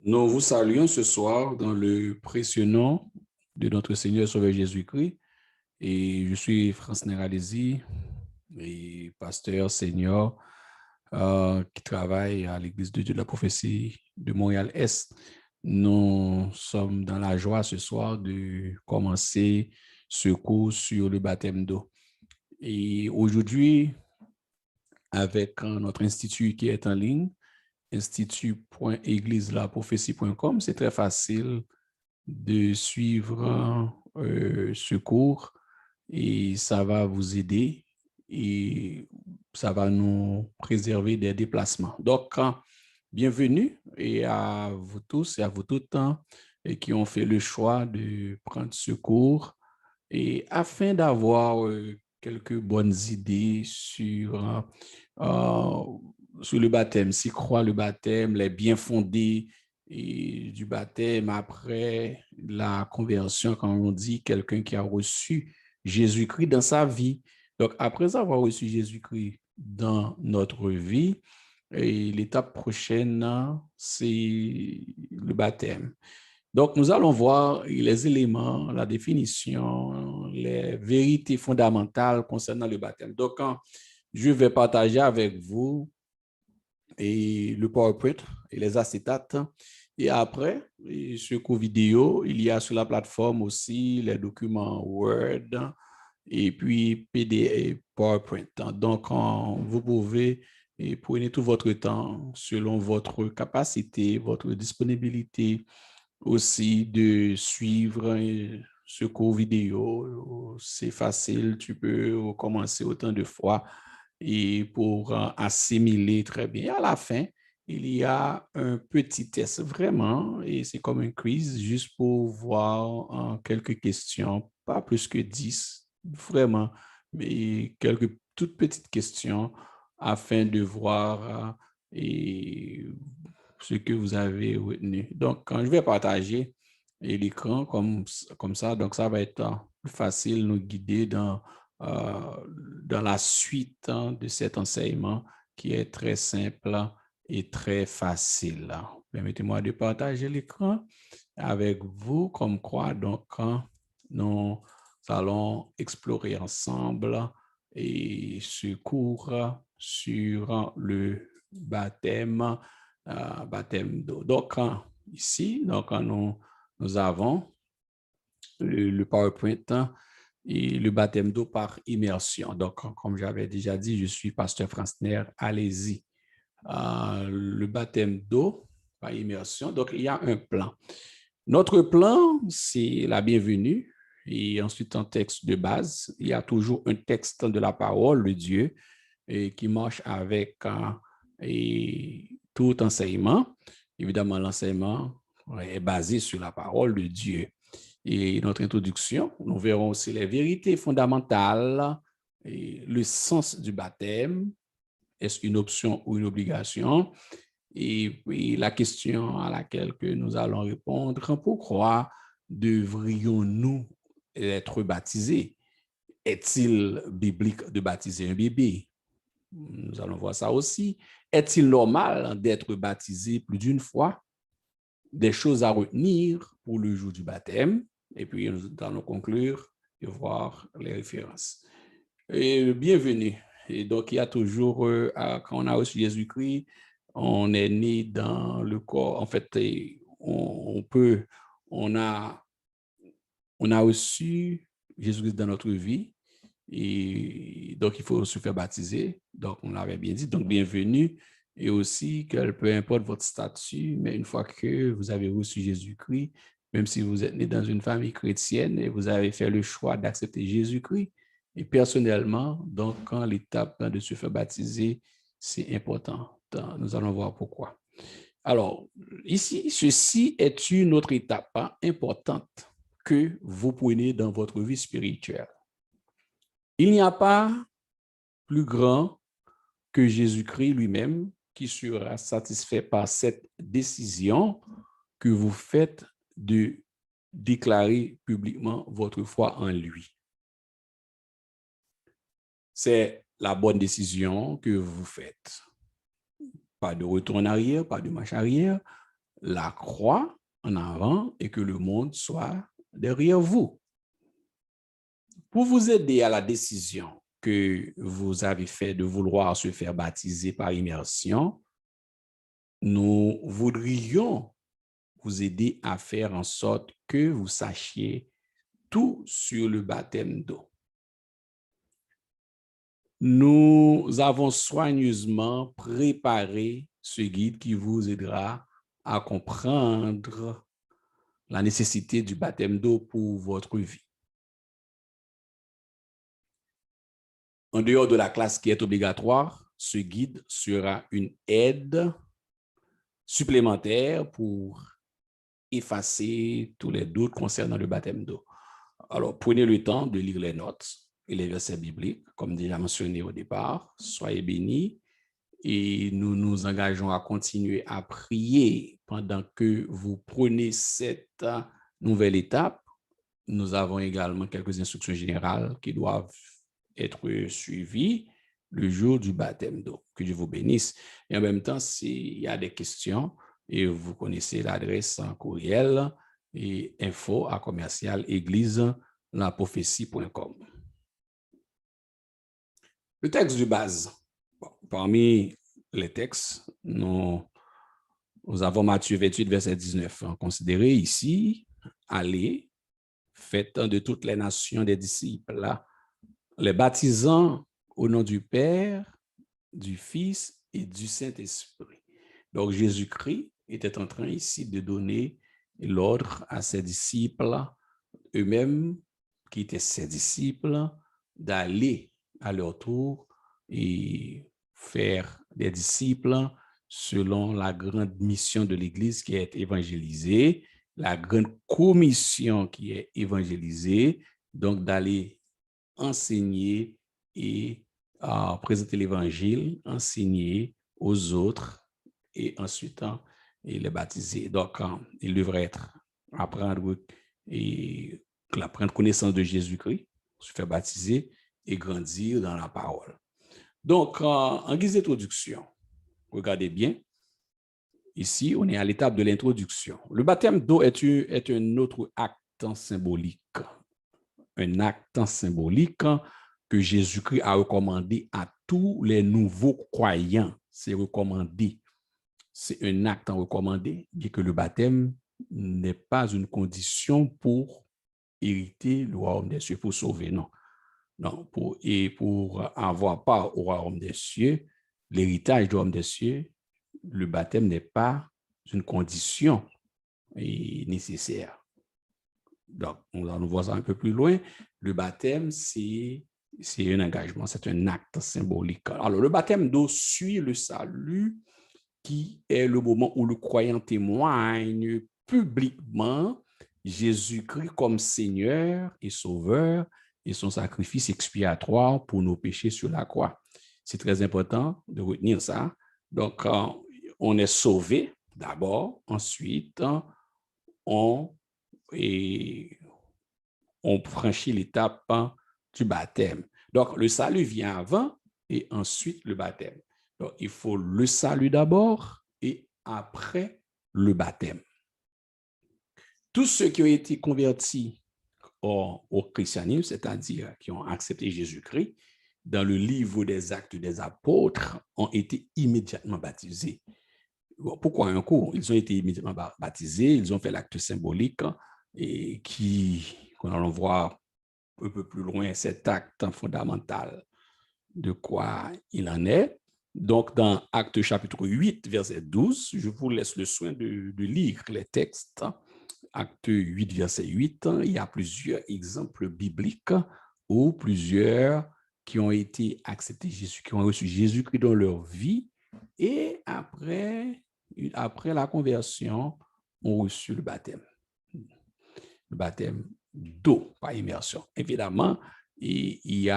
Nous vous saluons ce soir dans le précieux nom de notre Seigneur et Sauveur Jésus-Christ. Et je suis France Neralesi, et pasteur senior qui travaille à l'Église de Dieu de la prophétie de Montréal-Est. Nous sommes dans la joie ce soir de commencer ce cours sur le baptême d'eau. Et aujourd'hui, avec notre institut qui est en ligne, institut.égliselaprophétie.com, c'est très facile de suivre ce cours et ça va vous aider et ça va nous préserver des déplacements. Donc, bienvenue et à vous tous et à vous toutes et qui ont fait le choix de prendre ce cours et afin d'avoir quelques bonnes idées euh, sur le baptême, s'y croit le baptême, les biens fondés et du baptême après la conversion, quand on dit quelqu'un qui a reçu Jésus-Christ dans sa vie. Donc, après avoir reçu Jésus-Christ dans notre vie, et l'étape prochaine, c'est le baptême. Donc, nous allons voir les éléments, la définition, les vérités fondamentales concernant le baptême. Donc, je vais partager avec vous et le PowerPoint et les acétates. Et après, ce cours vidéo, il y a sur la plateforme aussi les documents Word et puis PDF, PowerPoint. Donc, vous pouvez et prenez tout votre temps selon votre capacité, votre disponibilité aussi de suivre ce cours vidéo. C'est facile, tu peux recommencer autant de fois et pour assimiler très bien. Et à la fin, il y a un petit test vraiment, et c'est comme un quiz juste pour voir quelques questions, pas plus que 10, vraiment, mais quelques toutes petites questions afin de voir et ce que vous avez retenu. Donc, quand je vais partager l'écran comme ça, donc ça va être plus facile de nous guider dans la suite de cet enseignement qui est très simple et très facile. Permettez-moi de partager l'écran avec vous, comme quoi, donc, nous allons explorer ensemble et ce cours sur le baptême d'eau. Donc, ici, donc, nous avons le PowerPoint et le baptême d'eau par immersion. Donc, comme j'avais déjà dit, je suis pasteur Francner, allez-y. Le baptême d'eau par immersion. Donc, il y a un plan. Notre plan, c'est la bienvenue et ensuite un texte de base. Il y a toujours un texte de la parole de Dieu et qui marche avec tout enseignement. Évidemment, l'enseignement est basé sur la parole de Dieu. Et notre introduction, nous verrons aussi les vérités fondamentales et le sens du baptême. Est-ce une option ou une obligation? Et puis la question à laquelle que nous allons répondre, pourquoi devrions-nous être baptisés? Est-il biblique de baptiser un bébé? Nous allons voir ça aussi. Est-il normal d'être baptisé plus d'une fois? Des choses à retenir pour le jour du baptême. Et puis, nous allons conclure et voir les références. Et bienvenue. Et donc, il y a toujours, quand on a reçu Jésus-Christ, on est né dans le corps. En fait, on a, on a reçu Jésus-Christ dans notre vie. Et donc, il faut se faire baptiser. Donc, on l'avait bien dit. Donc, bienvenue. Et aussi, que peu importe votre statut, mais une fois que vous avez reçu Jésus-Christ, même si vous êtes né dans une famille chrétienne et vous avez fait le choix d'accepter Jésus-Christ, et personnellement, donc, quand l'étape de se faire baptiser, c'est important. Nous allons voir pourquoi. Alors, ici, ceci est une autre étape importante que vous prenez dans votre vie spirituelle. Il n'y a pas plus grand que Jésus-Christ lui-même qui sera satisfait par cette décision que vous faites de déclarer publiquement votre foi en lui. C'est la bonne décision que vous faites. Pas de retour en arrière, pas de marche arrière. la croix en avant et que le monde soit derrière vous. Pour vous aider à la décision que vous avez faite de vouloir se faire baptiser par immersion, nous voudrions vous aider à faire en sorte que vous sachiez tout sur le baptême d'eau. Nous avons soigneusement préparé ce guide qui vous aidera à comprendre la nécessité du baptême d'eau pour votre vie. En dehors de la classe qui est obligatoire, ce guide sera une aide supplémentaire pour effacer tous les doutes concernant le baptême d'eau. Alors, prenez le temps de lire les notes et les versets bibliques, comme déjà mentionné au départ. Soyez bénis et nous nous engageons à continuer à prier pendant que vous prenez cette nouvelle étape. Nous avons également quelques instructions générales qui doivent être suivies le jour du baptême d'eau. Que Dieu vous bénisse. Et en même temps, s'il y a des questions, et vous connaissez l'adresse en courriel et info@église-la-prophétie.com. Le texte de base. Bon, parmi les textes, nous avons Matthieu 28, verset 19. Considérez ici, allez, faites de toutes les nations des disciples, les baptisant au nom du Père, du Fils et du Saint-Esprit. Donc, Jésus-Christ était en train ici de donner l'ordre à ses disciples, eux-mêmes, qui étaient ses disciples, d'aller à leur tour et faire des disciples selon la grande mission de l'Église qui est évangélisée, la grande commission qui est évangélisée, donc d'aller enseigner et présenter l'Évangile, enseigner aux autres et ensuite et les baptiser. Donc, il devrait apprendre connaissance de Jésus-Christ, se faire baptiser et grandir dans la parole. Donc, en guise d'introduction, regardez bien, ici, on est à l'étape de l'introduction. Le baptême d'eau est un autre acte symbolique. Un acte symbolique que Jésus-Christ a recommandé à tous les nouveaux croyants. C'est recommandé. C'est un acte recommandé, bien que le baptême n'est pas une condition pour hériter le royaume des cieux, pour sauver, non. Non, pour avoir part au royaume des cieux, l'héritage du royaume des cieux, le baptême n'est pas une condition nécessaire. Donc, on va nous voir ça un peu plus loin. Le baptême, c'est un engagement, c'est un acte symbolique. Alors, le baptême d'eau suit le salut, qui est le moment où le croyant témoigne publiquement Jésus-Christ comme Seigneur et Sauveur et son sacrifice expiatoire pour nos péchés sur la croix. C'est très important de retenir ça. Donc, on est sauvé d'abord, ensuite, on franchit l'étape du baptême. Donc, le salut vient avant et ensuite le baptême. Donc, il faut le salut d'abord et après le baptême. Tous ceux qui ont été convertis au christianisme, c'est-à-dire qui ont accepté Jésus-Christ, dans le livre des Actes des Apôtres, ont été immédiatement baptisés. Pourquoi un coup? Ils ont été immédiatement baptisés, ils ont fait l'acte symbolique et qu'on allons voir un peu plus loin, cet acte fondamental de quoi il en est. Donc, dans Actes chapitre 8, verset 12, je vous laisse le soin de lire les textes. Acte 8, verset 8, il y a plusieurs exemples bibliques où plusieurs qui ont été acceptés Jésus, qui ont reçu Jésus-Christ dans leur vie et après la conversion, ont reçu le baptême. Le baptême d'eau, pas immersion. Évidemment, je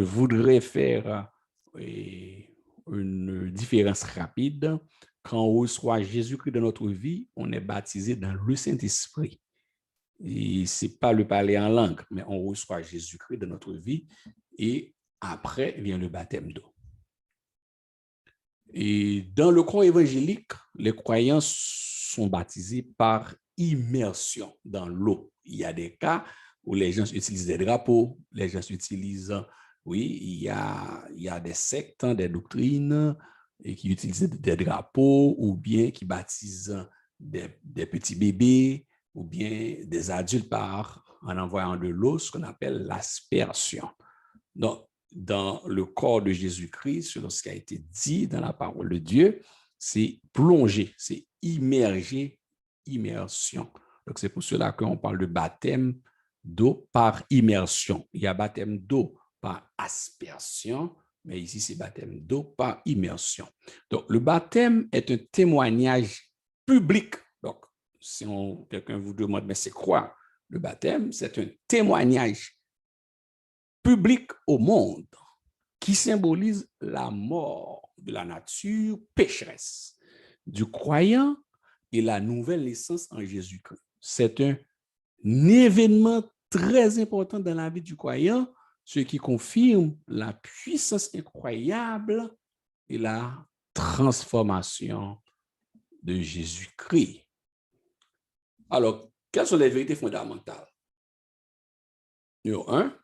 voudrais faire une différence rapide. Quand on reçoit Jésus-Christ dans notre vie, on est baptisé dans le Saint-Esprit. Et ce n'est pas le parler en langue, mais on reçoit Jésus-Christ dans notre vie et après vient le baptême d'eau. Et dans le corps évangélique, les croyants sont baptisés par immersion dans l'eau. Il y a des cas où les gens utilisent des drapeaux, les gens utilisent, oui, il y a des sectes, des doctrines et qui utilisent des drapeaux ou bien qui baptisent des petits bébés ou bien des adultes en envoyant de l'eau, ce qu'on appelle l'aspersion. Donc, dans le corps de Jésus-Christ, selon ce qui a été dit dans la parole de Dieu, c'est plonger, c'est immerger, immersion. Donc, c'est pour cela qu'on parle de baptême d'eau par immersion. Il y a baptême d'eau par aspersion, mais ici, c'est baptême d'eau par immersion. Donc, le baptême est un témoignage public. Donc, si quelqu'un vous demande, mais c'est quoi le baptême? C'est un témoignage public au monde qui symbolise la mort de la nature pécheresse du croyant et la nouvelle naissance en Jésus-Christ. C'est un événement très important dans la vie du croyant, ce qui confirme la puissance incroyable et la transformation de Jésus-Christ. Alors, quelles sont les vérités fondamentales? Numéro 1,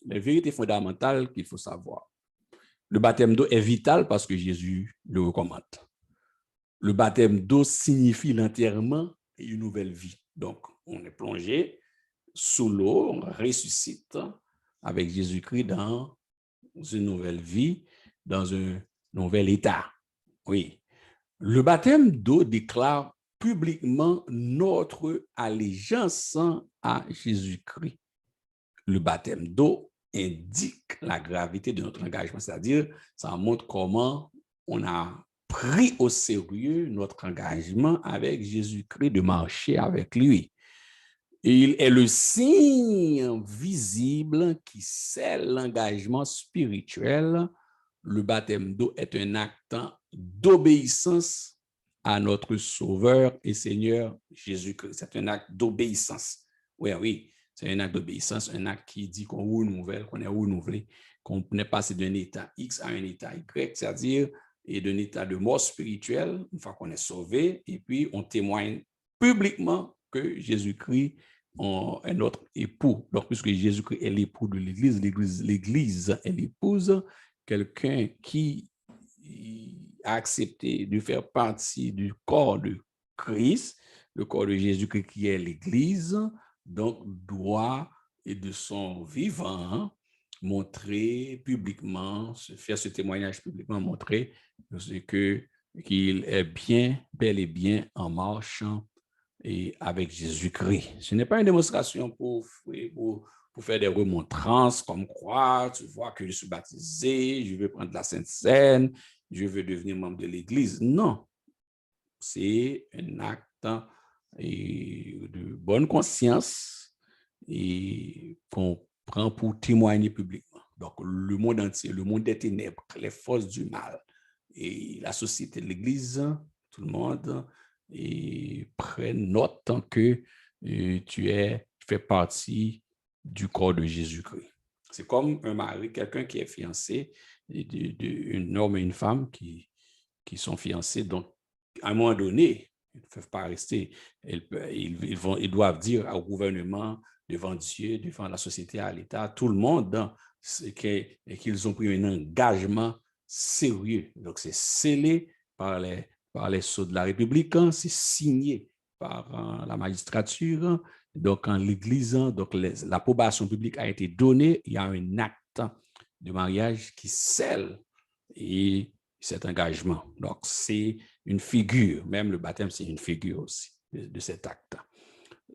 les vérités fondamentales qu'il faut savoir. Le baptême d'eau est vital parce que Jésus le recommande. Le baptême d'eau signifie l'enterrement et une nouvelle vie. Donc, on est plongé sous l'eau, on ressuscite avec Jésus-Christ dans une nouvelle vie, dans un nouvel état. Oui. Le baptême d'eau déclare publiquement notre allégeance à Jésus-Christ. Le baptême d'eau indique la gravité de notre engagement, c'est-à-dire ça montre comment on a pris au sérieux notre engagement avec Jésus-Christ, de marcher avec lui. Il est le signe visible qui scelle l'engagement spirituel. Le baptême d'eau est un acte d'obéissance à notre Sauveur et Seigneur Jésus-Christ. C'est un acte d'obéissance. Oui, oui, c'est un acte d'obéissance, un acte qui dit qu'on renouvelle, qu'on est renouvelé, qu'on est passé d'un état X à un état Y, c'est-à-dire d'un état de mort spirituelle, une fois qu'on est sauvé, et puis on témoigne publiquement que Jésus-Christ est notre époux. Donc, puisque Jésus-Christ est l'époux de l'Église, l'Église est l'épouse, quelqu'un qui a accepté de faire partie du corps de Christ, le corps de Jésus-Christ qui est l'Église, donc doit, et de son vivant, montrer publiquement, faire ce témoignage publiquement, montrer qu'il est bien, bel et bien en marche et avec Jésus-Christ. Ce n'est pas une démonstration pour faire des remontrances comme quoi, tu vois que je suis baptisé, je veux prendre la Sainte Seine, je veux devenir membre de l'Église. Non, c'est un acte de bonne conscience et qu'on prend pour témoigner publiquement. Donc, le monde entier, le monde des ténèbres, les forces du mal et la société de l'Église, tout le monde, et prennent note tant que tu fais partie du corps de Jésus-Christ. C'est comme un mari, quelqu'un qui est fiancé, un homme et une femme qui sont fiancés. Donc, à un moment donné, ils ne peuvent pas rester. Ils doivent dire au gouvernement, devant Dieu, devant la société, à l'État, tout le monde, qu'ils ont pris un engagement sérieux. Donc, c'est scellé par les sceaux de la République, c'est signé par la magistrature. Donc, quand l'Église, donc l'approbation publique a été donnée, il y a un acte de mariage qui scelle et cet engagement. Donc, c'est une figure, même le baptême, c'est une figure aussi de cet acte.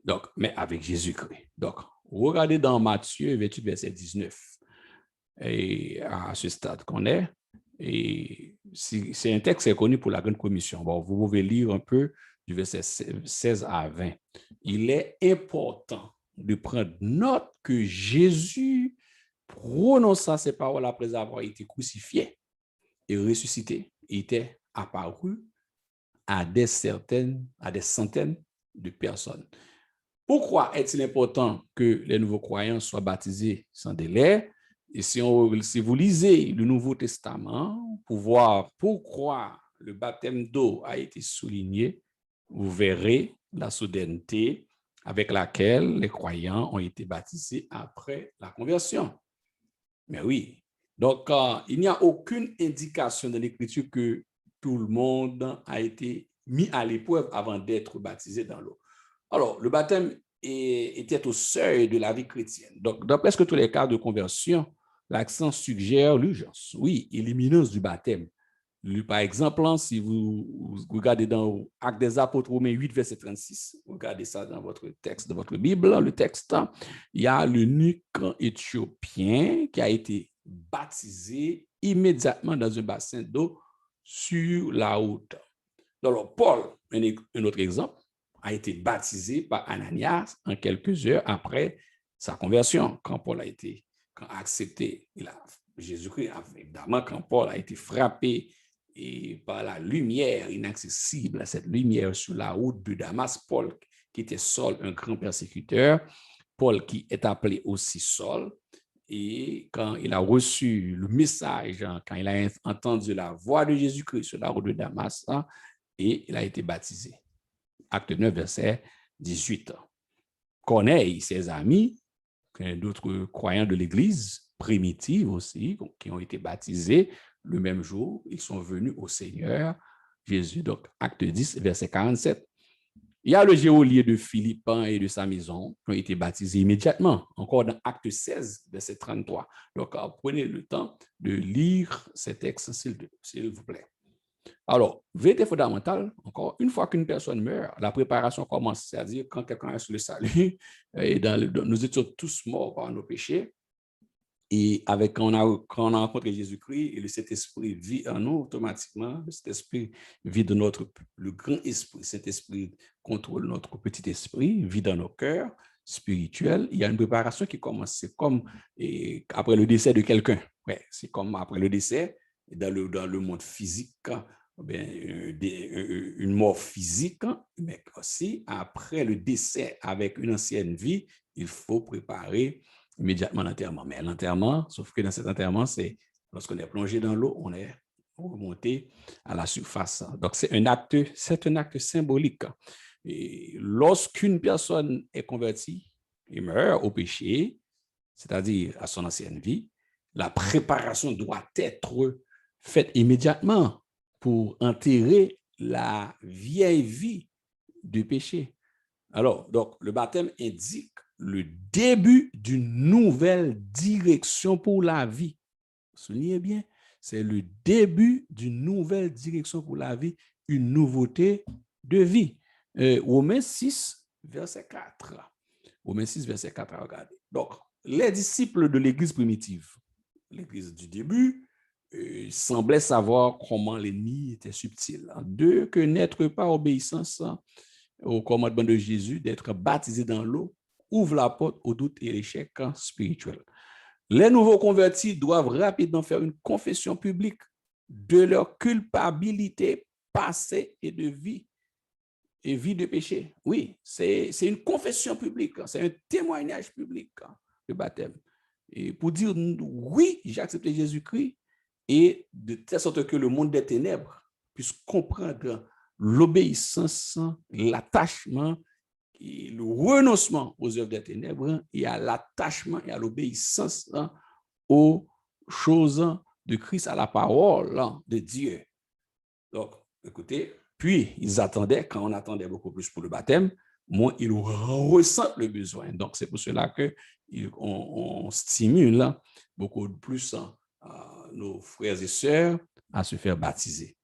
Donc, mais avec Jésus-Christ. Donc, regardez dans Matthieu 28, verset 19, et à ce stade qu'on est, et c'est un texte qui est connu pour la Grande Commission. Bon, vous pouvez lire un peu du verset 16 à 20. Il est important de prendre note que Jésus prononça ces paroles après avoir été crucifié et ressuscité. Il était apparu à des centaines de personnes. Pourquoi est-il important que les nouveaux croyants soient baptisés sans délai? Et si vous lisez le Nouveau Testament pour voir pourquoi le baptême d'eau a été souligné, vous verrez la soudaineté avec laquelle les croyants ont été baptisés après la conversion. Mais oui, donc il n'y a aucune indication dans l'Écriture que tout le monde a été mis à l'épreuve avant d'être baptisé dans l'eau. Alors, le baptême était au seuil de la vie chrétienne. Donc, dans presque tous les cas de conversion, l'accent suggère l'urgence, oui, et l'imminence du baptême. Par exemple, si vous regardez dans Actes des Apôtres, Romains 8, verset 36, regardez ça dans votre texte, de votre Bible, le texte, il y a l'eunuque éthiopien qui a été baptisé immédiatement dans un bassin d'eau sur la route. Alors, Paul, un autre exemple, a été baptisé par Ananias en quelques heures après sa conversion, quand Paul a accepté Jésus-Christ, évidemment, quand Paul a été frappé et par la lumière inaccessible, cette lumière sur la route de Damas, Paul, qui était Saul, un grand persécuteur, Paul qui est appelé aussi Saul, et quand il a reçu le message, quand il a entendu la voix de Jésus-Christ sur la route de Damas, et il a été baptisé. Acte 9, verset 18. Corneille, ses amis, d'autres croyants de l'Église primitive aussi, qui ont été baptisés le même jour, ils sont venus au Seigneur Jésus. Donc, acte 10, verset 47. Il y a le geôlier de Philippe et de sa maison qui ont été baptisés immédiatement, encore dans acte 16, verset 33. Donc, prenez le temps de lire ces textes, s'il vous plaît. Alors, vérité fondamentale, encore une fois qu'une personne meurt, la préparation commence, c'est-à-dire quand quelqu'un est sur le salut, et nous étions tous morts par nos péchés, et quand on a rencontré Jésus-Christ, et le Saint-Esprit vit en nous automatiquement, le Saint-Esprit vit de le grand esprit, Saint-Esprit contrôle notre petit esprit, vit dans nos cœurs spirituels. Il y a une préparation qui commence, c'est comme après le décès de quelqu'un, ouais, c'est comme après le décès, dans le monde physique, une mort physique, mais aussi après le décès avec une ancienne vie, il faut préparer immédiatement l'enterrement. Mais l'enterrement, sauf que dans cet enterrement, c'est lorsqu'on est plongé dans l'eau, on est remonté à la surface. Donc, c'est un acte symbolique. Et lorsqu'une personne est convertie et meurt au péché, c'est-à-dire à son ancienne vie, la préparation doit être faite immédiatement pour enterrer la vieille vie du péché. Alors, donc, le baptême indique le début d'une nouvelle direction pour la vie. Soulignez bien, c'est le début d'une nouvelle direction pour la vie, une nouveauté de vie. Romains 6, verset 4. Romains 6, verset 4, regardez. Donc, les disciples de l'Église primitive, l'Église du début, semblaient savoir comment l'ennemi était subtil. Deux, que n'être pas obéissance au commandement de Jésus d'être baptisé dans l'eau ouvre la porte au doute et l'échec spirituel. Les nouveaux convertis doivent rapidement faire une confession publique de leur culpabilité passée et de vie de péché. Oui, c'est une confession publique, c'est un témoignage public, le baptême. Et pour dire oui, j'ai accepté Jésus-Christ, et de telle sorte que le monde des ténèbres puisse comprendre l'obéissance, l'attachement, et le renoncement aux œuvres des ténèbres et à l'attachement et à l'obéissance aux choses de Christ, à la parole de Dieu. Donc, écoutez, puis ils attendaient, quand on attendait beaucoup plus pour le baptême, moins ils ressentent le besoin. Donc, c'est pour cela qu'on stimule beaucoup plus nos frères et sœurs à se faire baptiser.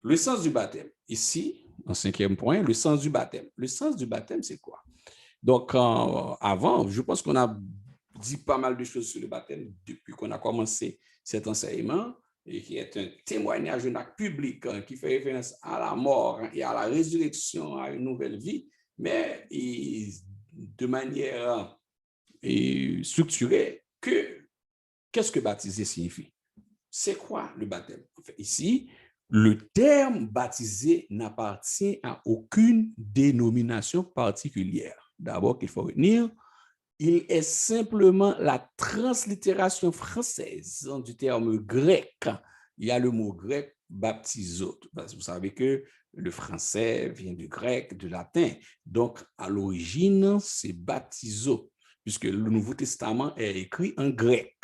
Le sens du baptême. Ici, en 5e point, le sens du baptême. Le sens du baptême, c'est quoi? Donc, avant, je pense qu'on a dit pas mal de choses sur le baptême depuis qu'on a commencé cet enseignement, et qui est un témoignage, un acte public qui fait référence à la mort et à la résurrection, à une nouvelle vie, mais de manière structurée. Qu'est-ce que baptiser signifie? C'est quoi le baptême? En fait, ici, le terme baptisé n'appartient à aucune dénomination particulière. D'abord, qu'il faut retenir, il est simplement la translittération française du terme grec il y a le mot grec baptizo. Parce que vous savez que le français vient du grec, du latin. Donc, à l'origine, c'est baptizo, puisque le Nouveau Testament est écrit en grec.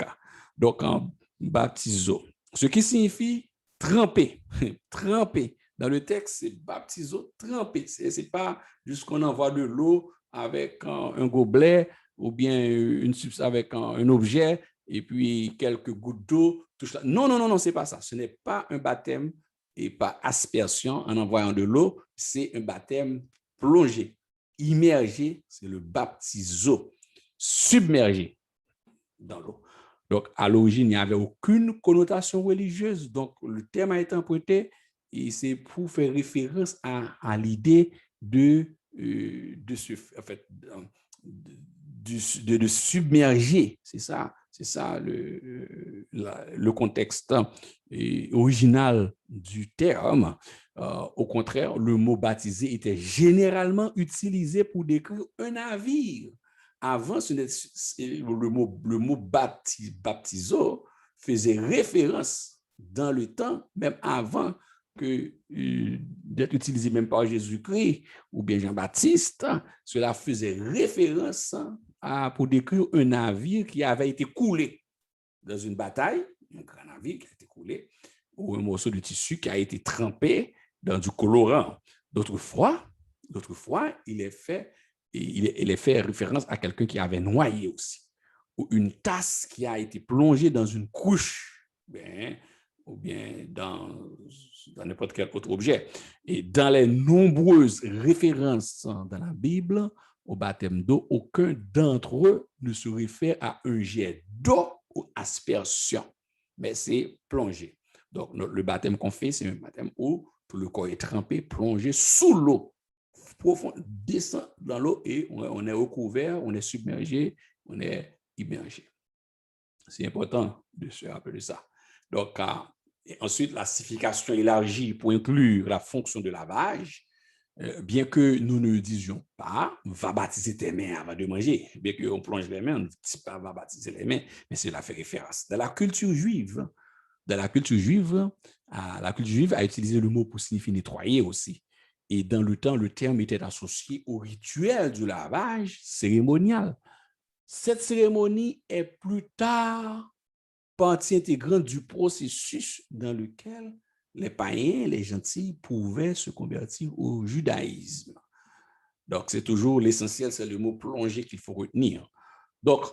Donc, en baptizo. Ce qui signifie tremper, tremper. Dans le texte, c'est baptizo, tremper. Ce n'est pas juste qu'on envoie de l'eau avec un gobelet ou bien avec un objet et puis quelques gouttes d'eau. Non, non, non, non, c'est pas ça. Ce n'est pas un baptême et pas aspersion en envoyant de l'eau, c'est un baptême plongé, immergé, c'est le baptizo, submergé dans l'eau. Donc, à l'origine, il n'y avait aucune connotation religieuse. Donc, le terme a été emprunté et c'est pour faire référence à l'idée de submerger. C'est ça le contexte original du terme. Au contraire, le mot baptisé était généralement utilisé pour décrire un navire. Avant, le mot baptizo faisait référence dans le temps, même avant d'être utilisé même par Jésus-Christ ou bien Jean-Baptiste, cela faisait référence pour décrire un navire qui avait été coulé dans une bataille, un grand navire qui a été coulé, ou un morceau de tissu qui a été trempé dans du colorant. D'autres fois, il est fait référence à quelqu'un qui avait noyé aussi, ou une tasse qui a été plongée dans une couche, ou bien dans n'importe quel autre objet. Et dans les nombreuses références dans la Bible au baptême d'eau, aucun d'entre eux ne se réfère à un jet d'eau ou aspersion, mais c'est plongé. Donc, le baptême qu'on fait, c'est un baptême où tout le corps est trempé, plongé sous l'eau, profond, descend dans l'eau et on est recouvert, on est submergé, on est immergé. C'est important de se rappeler ça. Donc, ensuite, la signification élargie pour inclure la fonction de lavage, bien que nous ne disions pas, va baptiser tes mains avant de manger, bien qu'on plonge les mains, on ne dit pas va baptiser les mains, mais cela fait référence. Dans la culture juive, la culture juive a utilisé le mot pour signifier nettoyer aussi. Et dans le temps, le terme était associé au rituel du lavage cérémonial. Cette cérémonie est plus tard partie intégrante du processus dans lequel les païens, les gentils pouvaient se convertir au judaïsme. Donc, c'est toujours l'essentiel, c'est le mot plonger qu'il faut retenir. Donc,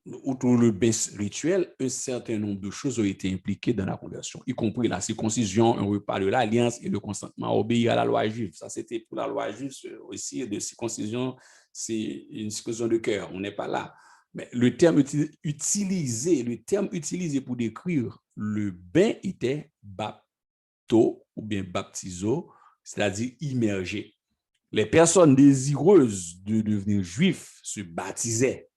outre le bain rituel, un certain nombre de choses ont été impliquées dans la conversion, y compris la circoncision, un repas de l'alliance et le consentement à obéir à la loi juive. Ça, c'était pour la loi juive aussi, de circoncision, c'est une circoncision de cœur. On n'est pas là. Mais le terme utilisé pour décrire le bain était bapto ou bien baptizo, c'est-à-dire immergé. Les personnes désireuses de devenir juifs se baptisaient,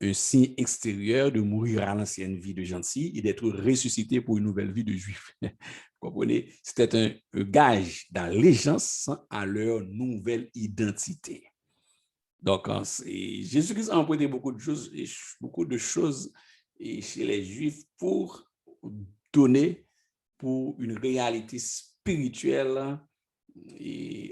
un signe extérieur de mourir à l'ancienne vie de gentil et d'être ressuscité pour une nouvelle vie de juif. Vous comprenez? C'était un gage d'allégeance à leur nouvelle identité. Donc, Jésus-Christ a emprunté beaucoup de choses chez les Juifs pour donner pour une réalité spirituelle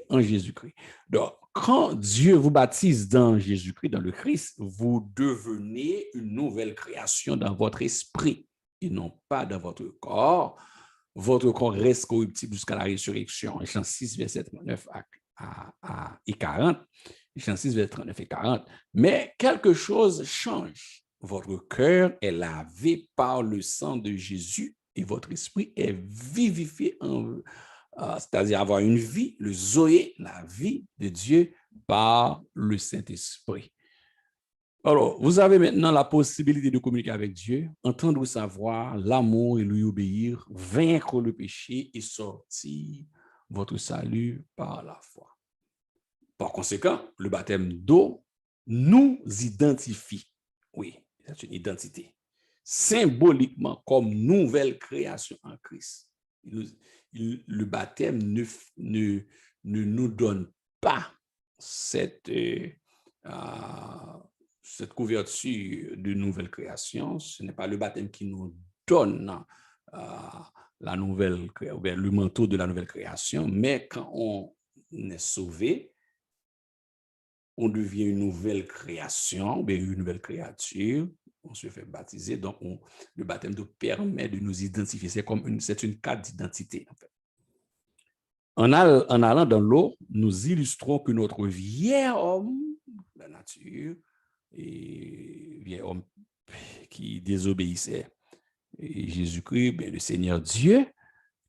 en Jésus-Christ. Donc, quand Dieu vous baptise dans Jésus-Christ, dans le Christ, vous devenez une nouvelle création dans votre esprit et non pas dans votre corps. Votre corps reste corruptible jusqu'à la résurrection. Jean 6, verset 39 et 40. Jean 6, verset 39 et 40. Mais quelque chose change. Votre cœur est lavé par le sang de Jésus et votre esprit est vivifié c'est-à-dire avoir une vie, le zoé, la vie de Dieu par le Saint-Esprit. Alors, vous avez maintenant la possibilité de communiquer avec Dieu, entendre sa voix, l'amour et lui obéir, vaincre le péché et sortir votre salut par la foi. Par conséquent, le baptême d'eau nous identifie. Oui, c'est une identité. Symboliquement, comme nouvelle création en Christ. Le baptême ne nous donne pas cette couverture de nouvelle création. Ce n'est pas le baptême qui nous donne le manteau de la nouvelle création, mais quand on est sauvé, on devient une nouvelle création, une nouvelle créature, on se fait baptiser, donc le baptême nous permet de nous identifier, c'est une carte d'identité, en fait. En allant dans l'eau, nous illustrons que notre vieil homme, la nature, et vieil homme qui désobéissait, et Jésus-Christ, le Seigneur Dieu,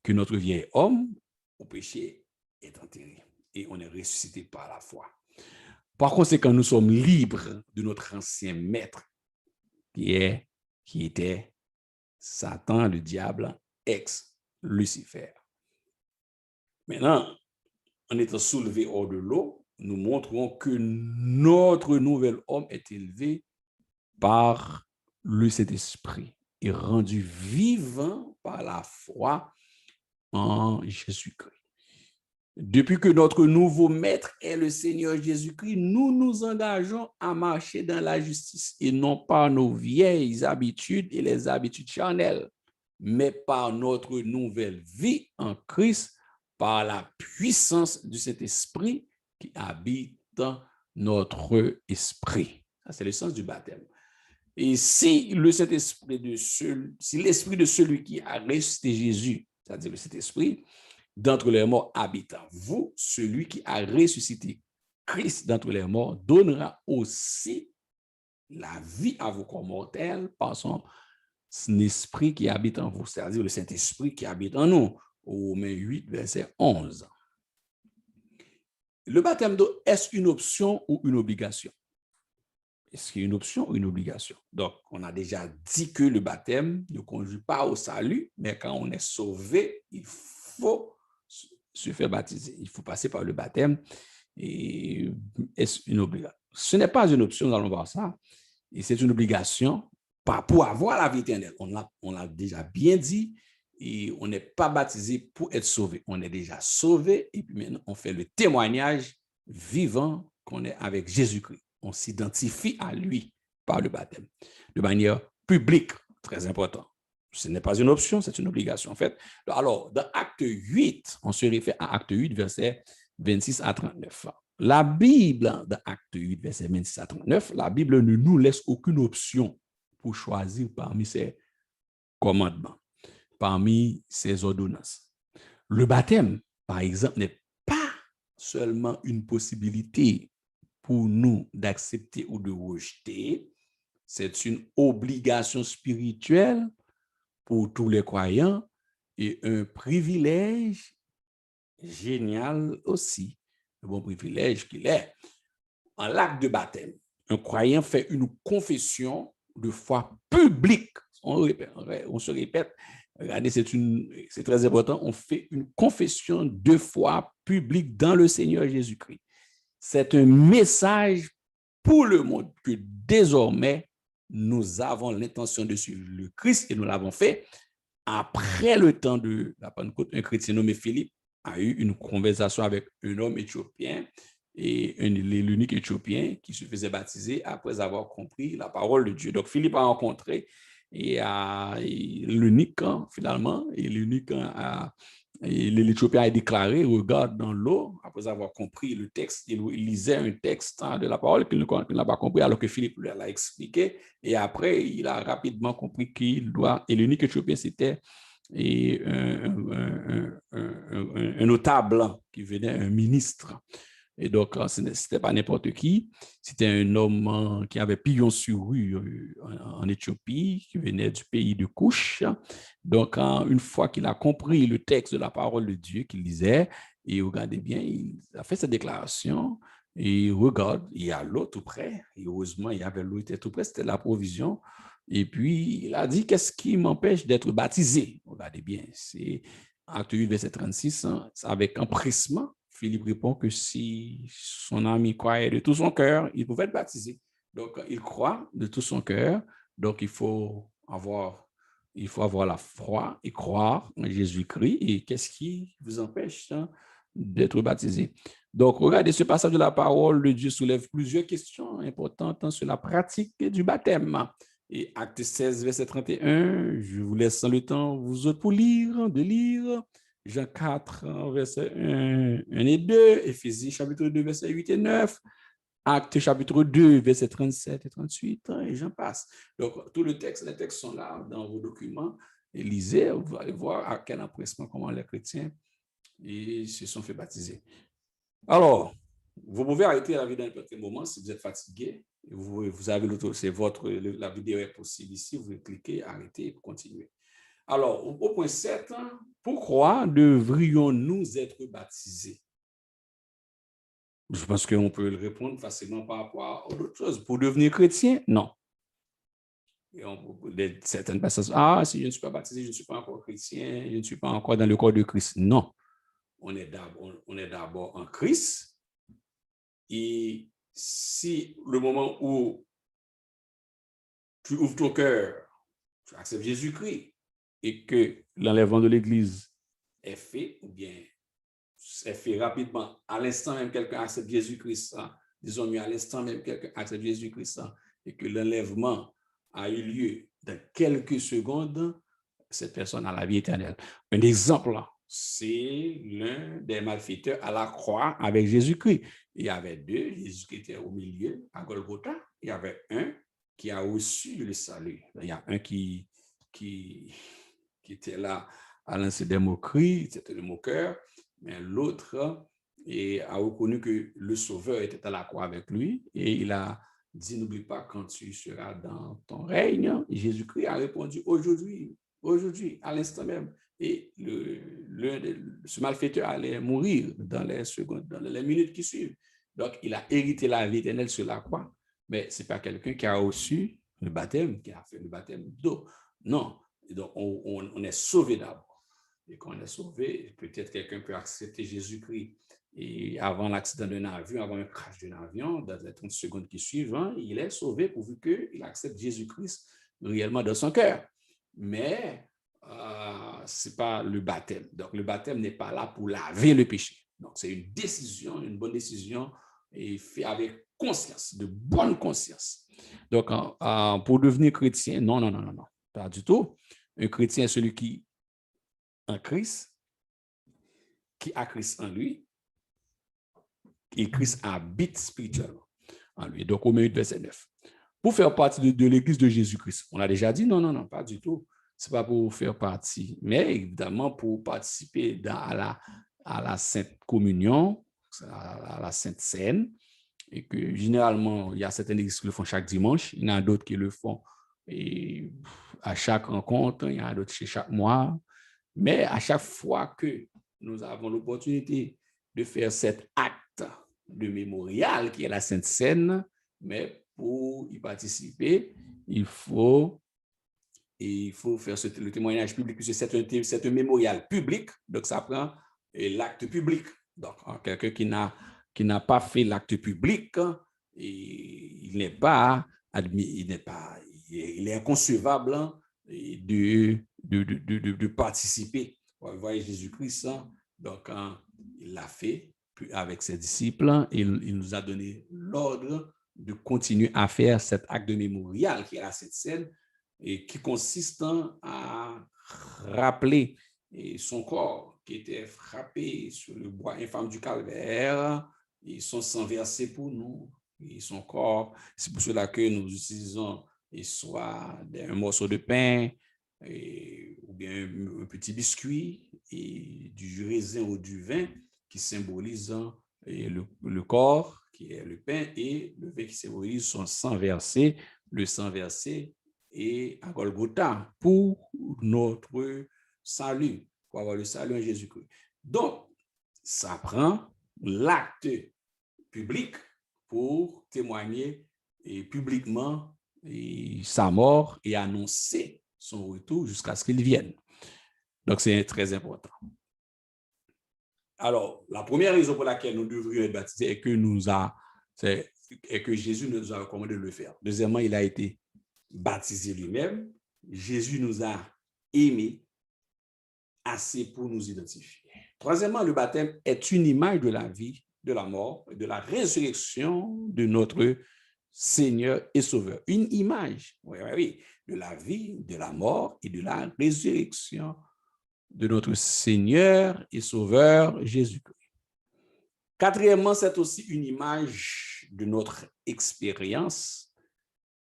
que notre vieil homme au péché est enterré et on est ressuscité par la foi. Par conséquent, nous sommes libres de notre ancien maître qui était Satan, le diable, ex-Lucifer. Maintenant, en étant soulevé hors de l'eau, nous montrons que notre nouvel homme est élevé par le Saint-Esprit et rendu vivant par la foi en Jésus-Christ. Depuis que notre nouveau maître est le Seigneur Jésus-Christ, nous nous engageons à marcher dans la justice et non par nos vieilles habitudes et les habitudes charnelles, mais par notre nouvelle vie en Christ, par la puissance du Saint-Esprit qui habite dans notre esprit. Ça, c'est le sens du baptême. Et si le Saint-Esprit si l'esprit de celui qui a ressuscité Jésus, c'est-à-dire le Saint-Esprit, d'entre les morts habite en vous, celui qui a ressuscité Christ d'entre les morts donnera aussi la vie à vos corps mortels par son esprit qui habite en vous, c'est-à-dire le Saint-Esprit qui habite en nous. Romains 8, verset 11. Le baptême d'eau, est-ce une option ou une obligation? Est-ce qu'il y a une option ou une obligation? Donc, on a déjà dit que le baptême ne conduit pas au salut, mais quand on est sauvé, il faut se faire baptiser. Il faut passer par le baptême. Et est-ce une obligation? Ce n'est pas une option, nous allons voir ça. Et c'est une obligation pour avoir la vie éternelle. On l'a déjà bien dit. Et on n'est pas baptisé pour être sauvé. On est déjà sauvé. Et puis maintenant, on fait le témoignage vivant qu'on est avec Jésus-Christ. On s'identifie à lui par le baptême de manière publique, très important. Ce n'est pas une option, c'est une obligation en fait. Alors, dans Acte 8, on se réfère à Acte 8, versets 26 à 39. La Bible, dans Acte 8, versets 26 à 39, la Bible ne nous laisse aucune option pour choisir parmi ses commandements, parmi ses ordonnances. Le baptême, par exemple, n'est pas seulement une possibilité pour nous d'accepter ou de rejeter, c'est une obligation spirituelle pour tous les croyants et un privilège génial aussi, un bon privilège qu'il est. En l'acte de baptême, un croyant fait une confession de foi publique. On se répète, regardez, c'est très important, on fait une confession de foi publique dans le Seigneur Jésus-Christ. C'est un message pour le monde que désormais, nous avons l'intention de suivre le Christ et nous l'avons fait après le temps de la Pentecôte. Un chrétien nommé Philippe a eu une conversation avec un homme éthiopien et l'unique éthiopien qui se faisait baptiser après avoir compris la parole de Dieu. Donc, Philippe a rencontré l'unique finalement, et l'unique l'Éthiopien a déclaré, regarde dans l'eau, après avoir compris le texte, il lisait un texte de la parole qu'il n'a pas compris, alors que Philippe l'a expliqué, et après, il a rapidement compris qu'il doit, et l'unique Éthiopien, c'était un notable qui venait, un ministre. Et donc, ce n'était pas n'importe qui. C'était un homme qui avait pignon sur rue en Éthiopie, qui venait du pays de Couche. Donc, une fois qu'il a compris le texte de la parole de Dieu qu'il lisait, et regardez bien, il a fait sa déclaration, et regarde, il y a l'eau tout près. Et heureusement, il y avait l'eau tout près, c'était la provision. Et puis, il a dit, qu'est-ce qui m'empêche d'être baptisé? Regardez bien, c'est Acte 8, verset 36, avec empressement. Philippe répond que si son ami croyait de tout son cœur, il pouvait être baptisé. Donc, il croit de tout son cœur. Donc, il faut avoir la foi et croire en Jésus-Christ. Et qu'est-ce qui vous empêche d'être baptisé? Donc, regardez, ce passage de la parole de Dieu soulève plusieurs questions importantes sur la pratique du baptême. Et Acte 16, verset 31, je vous laisse sans le temps, vous autres, pour de lire. Jean 4, verset 1 et 2, Éphésiens chapitre 2, verset 8 et 9, Acte chapitre 2, verset 37 et 38, et j'en passe. Donc, tout le texte, les textes sont là dans vos documents. Et lisez, vous allez voir à quel empressement, comment les chrétiens se sont fait baptiser. Alors, vous pouvez arrêter la vidéo à n'importe quel moment si vous êtes fatigué. Vous avez la vidéo est possible ici. Vous cliquez, arrêtez et continuez. Alors, au point 7, pourquoi devrions-nous être baptisés? Je pense qu'on peut le répondre facilement par rapport à autre chose. Pour devenir chrétien, non. Certaines personnes, si je ne suis pas baptisé, je ne suis pas encore chrétien, je ne suis pas encore dans le corps de Christ. Non. On est d'abord en Christ. Et si le moment où tu ouvres ton cœur, tu acceptes Jésus-Christ et que l'enlèvement de l'Église est fait, ou bien est fait rapidement, à l'instant même quelqu'un accepte Jésus-Christ, disons mieux, à l'instant même quelqu'un accepte Jésus-Christ et que l'enlèvement a eu lieu dans quelques secondes, cette personne a la vie éternelle. Un exemple, c'est l'un des malfaiteurs à la croix avec Jésus-Christ. Il y avait deux, Jésus qui était au milieu, à Golgotha. Il y avait un qui a reçu le salut. Il y a un qui était là à lancer des moqueries, c'était le moqueur, mais l'autre a reconnu que le Sauveur était à la croix avec lui et il a dit, n'oublie pas quand tu seras dans ton règne. Jésus-Christ a répondu, aujourd'hui, à l'instant même. Et ce malfaiteur allait mourir dans les secondes, dans les minutes qui suivent. Donc, il a hérité la vie éternelle sur la croix. Mais ce n'est pas quelqu'un qui a reçu le baptême, qui a fait le baptême d'eau. Non. Et donc, on est sauvé d'abord. Et quand on est sauvé, peut-être quelqu'un peut accepter Jésus-Christ et avant l'accident d'un avion, avant un crash d'un avion, dans les 30 secondes qui suivent, il est sauvé pourvu qu'il accepte Jésus-Christ réellement dans son cœur. Mais ce n'est pas le baptême. Donc, le baptême n'est pas là pour laver le péché. Donc, c'est une décision, une bonne décision, et fait avec conscience, de bonne conscience. Donc, pour devenir chrétien, non, pas du tout. Un chrétien est celui qui en Christ, qui a Christ en lui, et Christ habite spirituellement en lui. Donc, au milieu de verset 9. Pour faire partie de l'Église de Jésus-Christ, on a déjà dit non, pas du tout. Ce n'est pas pour faire partie, mais évidemment pour participer à la Sainte Communion, à la Sainte Seine, et que généralement, il y a certaines églises qui le font chaque dimanche, il y en a d'autres qui le font à chaque rencontre, il y en a d'autres chez chaque mois. Mais à chaque fois que nous avons l'opportunité de faire cet acte de mémorial qui est la Sainte Seine, mais pour y participer, il faut faire le témoignage public, puisque c'est un mémorial public, donc ça prend l'acte public. Donc, quelqu'un qui n'a pas fait l'acte public, il n'est pas admis, il est inconcevable de participer. Vous voyez Jésus-Christ, donc il l'a fait avec ses disciples, et il nous a donné l'ordre de continuer à faire cet acte de mémorial qui est la Sainte Seine, et qui consiste à rappeler son corps qui était frappé sur le bois infâme du calvaire, et son sang versé pour nous, et son corps. C'est pour cela que nous utilisons soit un morceau de pain, ou bien un petit biscuit, et du raisin ou du vin qui symbolise le corps, qui est le pain, et le vin qui symbolise son sang versé, le sang versé et à Golgotha pour notre salut, pour avoir le salut en Jésus-Christ. Donc, ça prend l'acte public pour témoigner publiquement sa mort et annoncer son retour jusqu'à ce qu'il vienne. Donc, c'est très important. Alors, la première raison pour laquelle nous devrions être baptisés est que Jésus nous a recommandé de le faire. Deuxièmement, il a été baptisé lui-même. Jésus nous a aimés assez pour nous identifier. Troisièmement, le baptême est une image de la vie, de la mort, de la résurrection de notre Seigneur et Sauveur. Une image, oui, oui, oui, de la vie, de la mort et de la résurrection de notre Seigneur et Sauveur Jésus-Christ. Quatrièmement, c'est aussi une image de notre expérience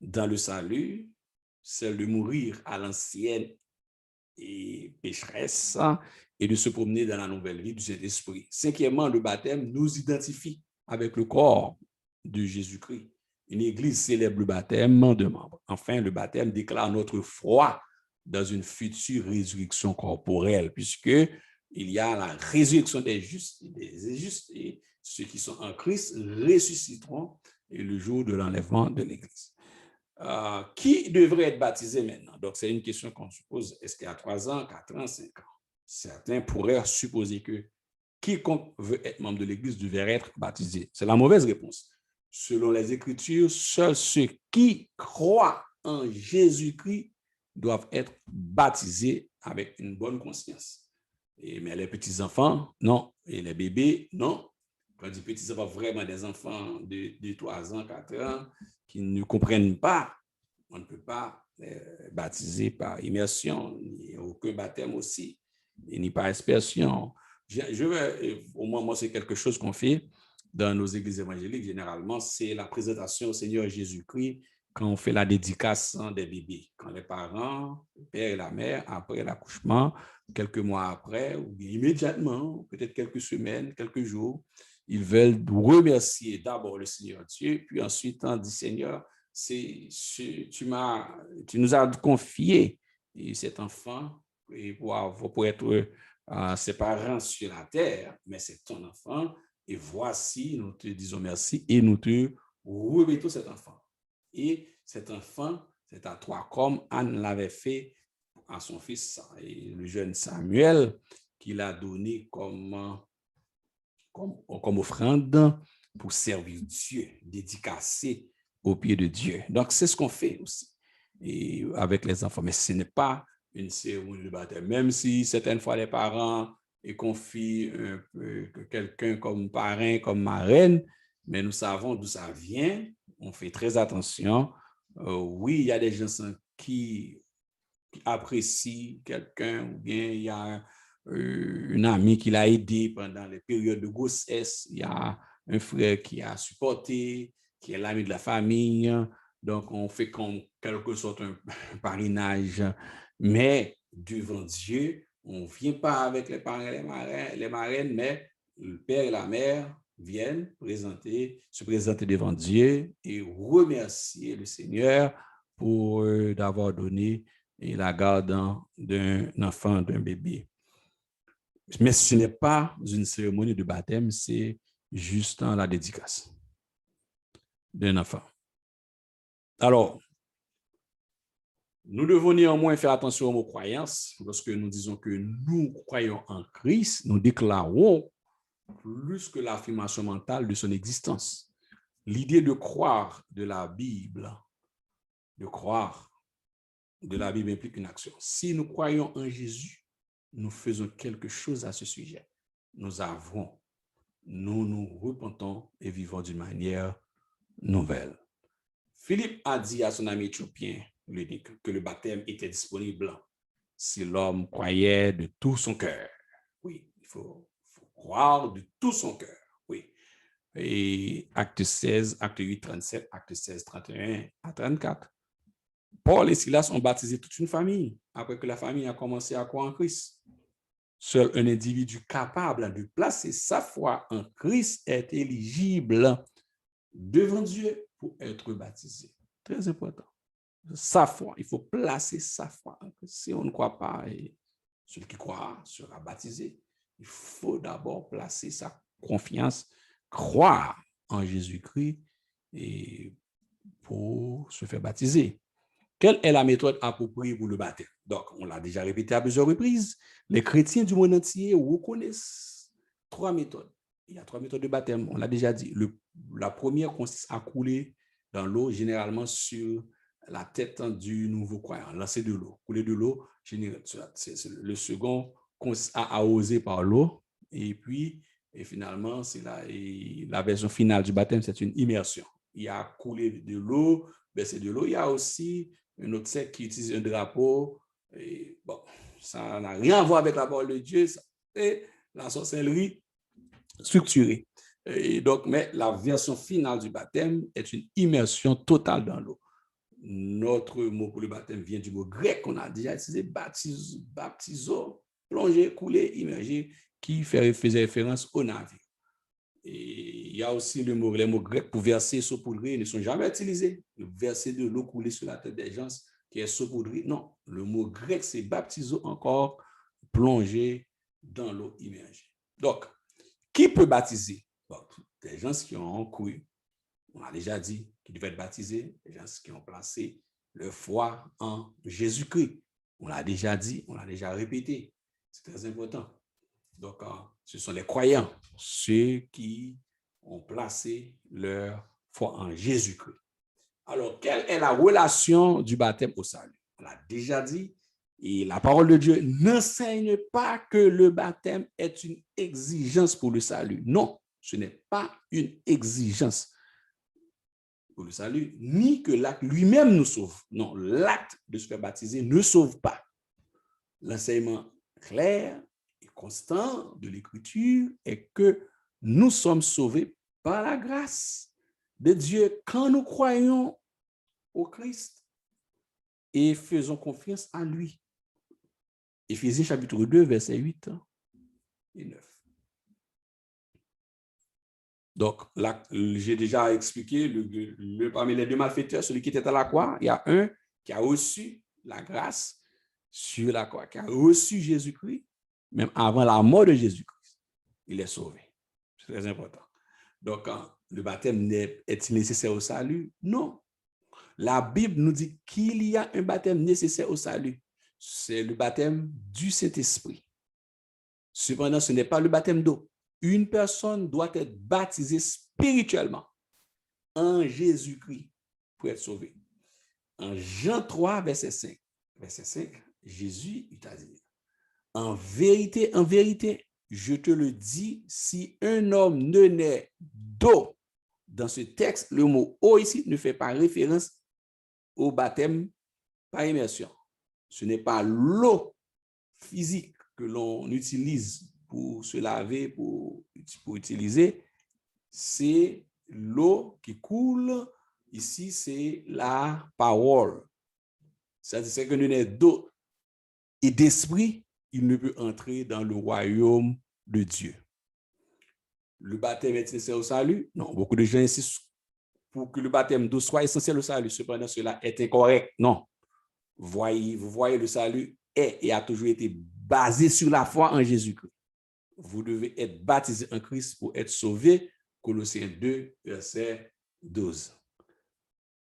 dans le salut, celle de mourir à l'ancienne et pécheresse et de se promener dans la nouvelle vie du Saint-Esprit. Cinquièmement, le baptême nous identifie avec le corps de Jésus-Christ. Une église célèbre le baptême de membres. Enfin, le baptême déclare notre foi dans une future résurrection corporelle, puisque il y a la résurrection des justes et ceux qui sont en Christ ressusciteront et le jour de l'enlèvement de l'église. Qui devrait être baptisé maintenant? Donc, c'est une question qu'on se pose. Est-ce qu'il y a 3 ans, 4 ans, 5 ans? Certains pourraient supposer que quiconque veut être membre de l'Église devrait être baptisé. C'est la mauvaise réponse. Selon les Écritures, seuls ceux qui croient en Jésus-Christ doivent être baptisés avec une bonne conscience. Mais les petits-enfants, non. Et les bébés, non. Quand on dit petits-enfants, vraiment des enfants de 3 ans, 4 ans, qui ne comprennent pas, on ne peut pas baptiser par immersion, ni aucun baptême aussi, ni par aspersion. Au moins, moi, c'est quelque chose qu'on fait dans nos églises évangéliques, généralement, c'est la présentation au Seigneur Jésus-Christ quand on fait la dédicace des bébés. Quand les parents, le père et la mère, après l'accouchement, quelques mois après, ou immédiatement, peut-être quelques semaines, quelques jours, ils veulent remercier d'abord le Seigneur Dieu, puis ensuite on dit, Seigneur, tu nous as confié cet enfant pour être ses parents sur la terre, mais c'est ton enfant, et voici, nous te disons merci, et nous te remettons cet enfant. Et cet enfant, c'est à toi, comme Anne l'avait fait à son fils, et le jeune Samuel, qu'il a donné comme offrande pour servir Dieu, dédicacé au pied de Dieu. Donc, c'est ce qu'on fait aussi et avec les enfants. Mais ce n'est pas une cérémonie de baptême. Même si certaines fois les parents confient quelqu'un comme parrain, comme marraine, mais nous savons d'où ça vient. On fait très attention. Oui, il y a des gens qui apprécient quelqu'un ou bien il y a une amie qui l'a aidé pendant les périodes de grossesse. Il y a un frère qui a supporté, qui est l'ami de la famille. Donc, on fait comme quelque sorte un parrainage. Mais devant Dieu, on ne vient pas avec les parents et les marraines, mais le père et la mère viennent se présenter devant Dieu et remercier le Seigneur pour d'avoir donné la garde d'un enfant, d'un bébé. Mais ce n'est pas une cérémonie de baptême, c'est juste la dédicace d'un enfant. Alors, nous devons néanmoins faire attention aux mots croyances. Lorsque nous disons que nous croyons en Christ, nous déclarons plus que l'affirmation mentale de son existence. L'idée de croire de la Bible implique une action. Si nous croyons en Jésus, nous faisons quelque chose à ce sujet. Nous nous repentons et vivons d'une manière nouvelle. Philippe a dit à son ami éthiopien que le baptême était disponible si l'homme croyait de tout son cœur. Oui, il faut croire de tout son cœur. Oui. Et acte 16, acte 8, 37, acte 16, 31 à 34. Paul et Silas ont baptisé toute une famille après que la famille a commencé à croire en Christ. Seul un individu capable de placer sa foi en Christ est éligible devant Dieu pour être baptisé. Très important. Sa foi, il faut placer sa foi en Christ. Si on ne croit pas, et celui qui croit sera baptisé. Il faut d'abord placer sa confiance, croire en Jésus-Christ et pour se faire baptiser. Quelle est la méthode appropriée pour le baptême? Donc, on l'a déjà répété à plusieurs reprises. Les chrétiens du monde entier reconnaissent 3 méthodes. Il y a 3 méthodes de baptême, on l'a déjà dit. La première consiste à couler dans l'eau, généralement sur la tête du nouveau croyant, lancer de l'eau. Couler de l'eau, le second consiste à arroser par l'eau. Et puis, finalement, c'est la version finale du baptême, c'est une immersion. il y a coulé de l'eau, versé de l'eau. Il y a aussi un autre secte qui utilise un drapeau. Et bon, ça n'a rien à voir avec la parole de Dieu. C'est la sorcellerie structurée. Et donc, mais la version finale du baptême est une immersion totale dans l'eau. Notre mot pour le baptême vient du mot grec qu'on a déjà utilisé, baptizo, plonger, couler, immerger, qui faisait référence au navire. Et il y a aussi les mots grecs pour verser, saupoudrer, ne sont jamais utilisés. Le verser de l'eau coulée sur la tête des gens, qui est saupoudrer, non. Le mot grec, c'est baptizo, encore plonger dans l'eau immergée. Donc, qui peut baptiser? Bon, des gens qui ont cru, on a déjà dit qu'ils devaient être baptisés, des gens qui ont placé leur foi en Jésus-Christ. On l'a déjà dit, on l'a déjà répété. C'est très important. Donc, ce sont les croyants, ceux qui ont placé leur foi en Jésus-Christ. Alors, quelle est la relation du baptême au salut? On l'a déjà dit, et la parole de Dieu n'enseigne pas que le baptême est une exigence pour le salut. Non, ce n'est pas une exigence pour le salut, ni que l'acte lui-même nous sauve. Non, l'acte de se faire baptiser ne sauve pas. L'enseignement clair et constant de l'Écriture est que nous sommes sauvés par la grâce de Dieu quand nous croyons au Christ et faisons confiance à lui. Éphésiens chapitre 2, versets 8 et 9. Donc, là, j'ai déjà expliqué, parmi les deux malfaiteurs, celui qui était à la croix, il y a un qui a reçu la grâce sur la croix, qui a reçu Jésus-Christ, même avant la mort de Jésus-Christ. Il est sauvé. C'est très important. Donc, le baptême est-il nécessaire au salut? Non. La Bible nous dit qu'il y a un baptême nécessaire au salut. C'est le baptême du Saint-Esprit. Cependant, ce n'est pas le baptême d'eau. Une personne doit être baptisée spirituellement en Jésus-Christ pour être sauvée. En Jean 3, verset 5, Jésus a dit, en vérité, je te le dis, si un homme ne naît d'eau, dans ce texte, le mot eau ici ne fait pas référence au baptême par immersion. Ce n'est pas l'eau physique que l'on utilise pour se laver, pour utiliser, c'est l'eau qui coule. Ici, c'est la parole. C'est que nous n'avons d'eau et d'esprit, il ne peut entrer dans le royaume de Dieu. Le baptême est nécessaire au salut? Non, beaucoup de gens insistent pour que le baptême d'eau soit essentiel au salut. Cependant, cela est incorrect. Non. Vous voyez, le salut est et a toujours été basé sur la foi en Jésus-Christ. Vous devez être baptisé en Christ pour être sauvé. Colossiens 2, verset 12.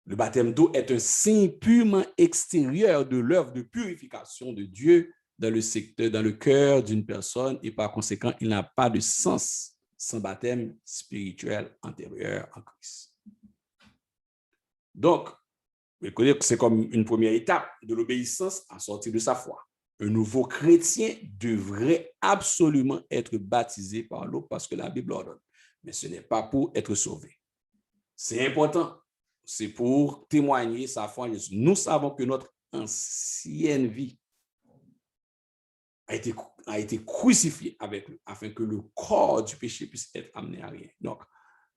Le baptême d'eau est un signe purement extérieur de l'œuvre de purification de Dieu dans le cœur d'une personne et par conséquent, il n'a pas de sens sans baptême spirituel antérieur en Christ. Donc, c'est comme une première étape de l'obéissance à sortir de sa foi. Un nouveau chrétien devrait absolument être baptisé par l'eau parce que la Bible ordonne. Mais ce n'est pas pour être sauvé. C'est important. C'est pour témoigner sa foi en Jésus. Nous savons que notre ancienne vie a été crucifiée avec lui afin que le corps du péché puisse être amené à rien. Donc,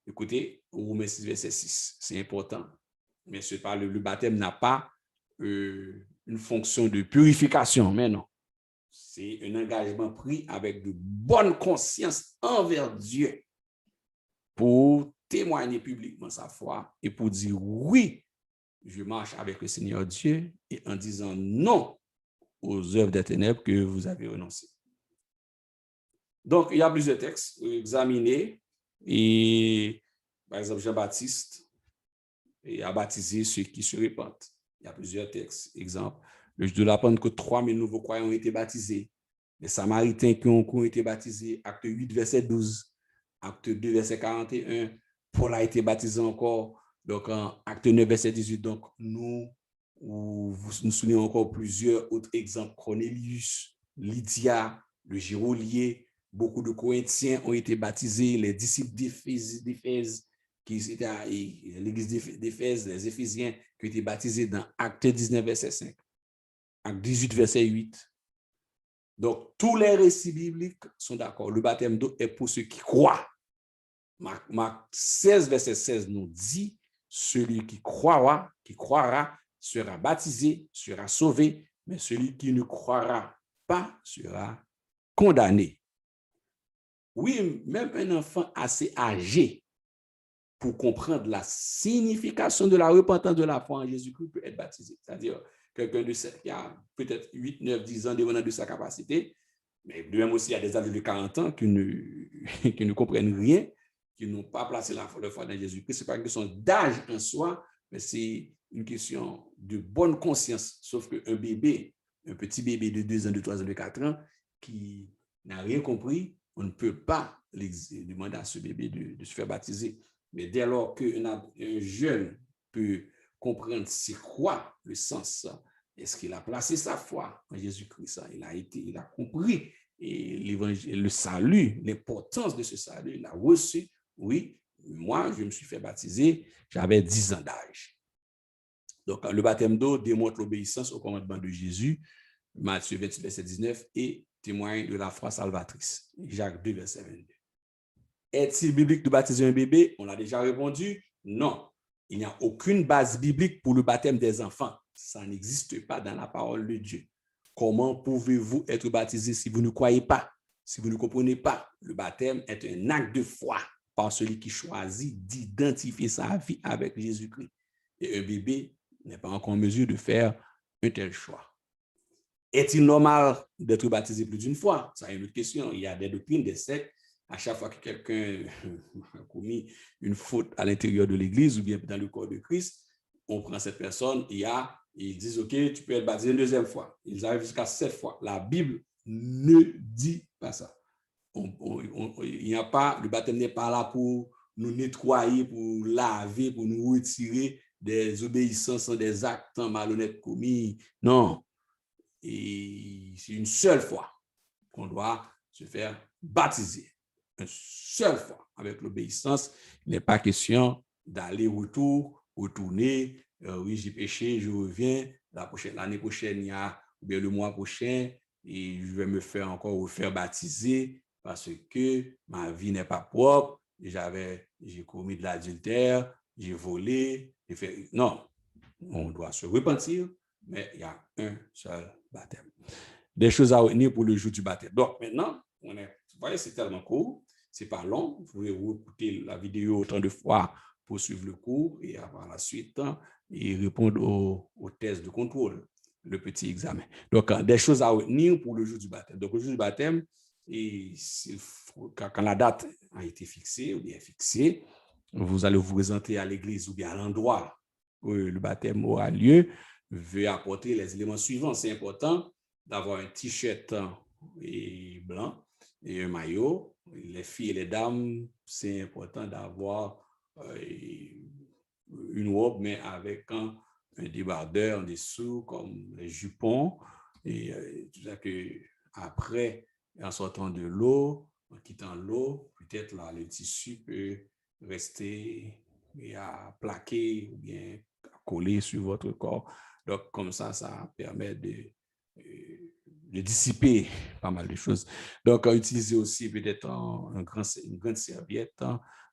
écoutez, Romains 6, verset 6, c'est important. Mais le baptême n'a pas une fonction de purification, mais non. C'est un engagement pris avec de bonne conscience envers Dieu pour témoigner publiquement sa foi et pour dire oui, je marche avec le Seigneur Dieu et en disant non aux œuvres des ténèbres que vous avez renoncées. Donc, il y a plusieurs textes examinés et par exemple, Jean-Baptiste a baptisé ceux qui se répandent. Il y a plusieurs textes. Exemple, le jour de la Pentecôte, 3000 nouveaux croyants ont été baptisés. Les Samaritains qui ont été baptisés, acte 8, verset 12, acte 2, verset 41, Paul a été baptisé encore, donc en acte 9, verset 18. Donc, nous soulignons encore plusieurs autres exemples. Cornelius, Lydia, le Gérolier, beaucoup de Corinthiens ont été baptisés, les disciples d'Éphèse qui étaient à l'église d'Éphèse, les Éphésiens, qui étaient baptisés dans Acte 19, verset 5, Acte 18, verset 8. Donc, tous les récits bibliques sont d'accord. Le baptême d'eau est pour ceux qui croient. Marc 16, verset 16 nous dit, celui qui croira sera baptisé, sera sauvé, mais celui qui ne croira pas sera condamné. Oui, même un enfant assez âgé pour comprendre la signification de la repentance de la foi en Jésus-Christ peut être baptisé. C'est-à-dire quelqu'un qui a peut-être 8, 9, 10 ans dépendant de sa capacité, mais de même aussi il y a des adultes de 40 ans qui ne comprennent rien, qui n'ont pas placé la foi dans Jésus-Christ. Ce n'est pas une question d'âge en soi, mais c'est une question de bonne conscience. Sauf qu'un bébé, un petit bébé de 2 ans, de 3 ans, de 4 ans, qui n'a rien compris, on ne peut pas demander à ce bébé de se faire baptiser. Mais dès lors qu'un jeune peut comprendre c'est quoi le sens, est-ce qu'il a placé sa foi en Jésus-Christ, il a compris et l'évangile, le salut, l'importance de ce salut, il a reçu. Oui, moi, je me suis fait baptiser, j'avais 10 ans d'âge. Donc, le baptême d'eau démontre l'obéissance au commandement de Jésus, Matthieu 28, verset 19, et témoigne de la foi salvatrice, Jacques 2, verset 22. Est-il biblique de baptiser un bébé? On l'a déjà répondu. Non, il n'y a aucune base biblique pour le baptême des enfants. Ça n'existe pas dans la parole de Dieu. Comment pouvez-vous être baptisé si vous ne croyez pas, si vous ne comprenez pas? Le baptême est un acte de foi par celui qui choisit d'identifier sa vie avec Jésus-Christ. Et un bébé n'est pas encore en mesure de faire un tel choix. Est-il normal d'être baptisé plus d'une fois? Ça, c'est une autre question. Il y a des doctrines, des sectes. À chaque fois que quelqu'un a commis une faute à l'intérieur de l'Église ou bien dans le corps de Christ, on prend cette personne, ils disent, OK, tu peux être baptisé une deuxième fois. Ils arrivent jusqu'à 7 fois. La Bible ne dit pas ça. Il n'y a pas, le baptême n'est pas là pour nous nettoyer, pour laver, pour nous retirer des obéissances, des actes malhonnêtes commis. Non. Et c'est une seule fois qu'on doit se faire baptiser. Une seule fois, avec l'obéissance. Il n'est pas question d'aller-retour, retourner. Oui, j'ai péché, je reviens. L'année prochaine, il y a, ou bien le mois prochain, et je vais me faire encore refaire baptiser parce que ma vie n'est pas propre. J'ai commis de l'adultère, j'ai volé. Non, on doit se repentir, mais il y a un seul baptême. Des choses à retenir pour le jour du baptême. Donc maintenant, vous voyez, c'est tellement court, c'est pas long. Vous pouvez écouter la vidéo autant de fois pour suivre le cours et par la suite et répondre aux tests de contrôle, le petit examen. Donc, des choses à retenir pour le jour du baptême. Donc, le jour du baptême, quand la date a été fixée ou bien fixée, vous allez vous présenter à l'église ou bien à l'endroit où le baptême aura lieu. Veuillez apporter les éléments suivants. C'est important d'avoir un t-shirt blanc et un maillot. Les filles et les dames, c'est important d'avoir une robe, mais avec un débardeur en dessous, comme les jupons. Et tout ça que après, en sortant de l'eau, en quittant l'eau, peut-être là, le tissu peut rester et à plaquer ou bien coller sur votre corps. Donc, comme ça permet de dissiper pas mal de choses. Donc, utiliser aussi peut-être une grande serviette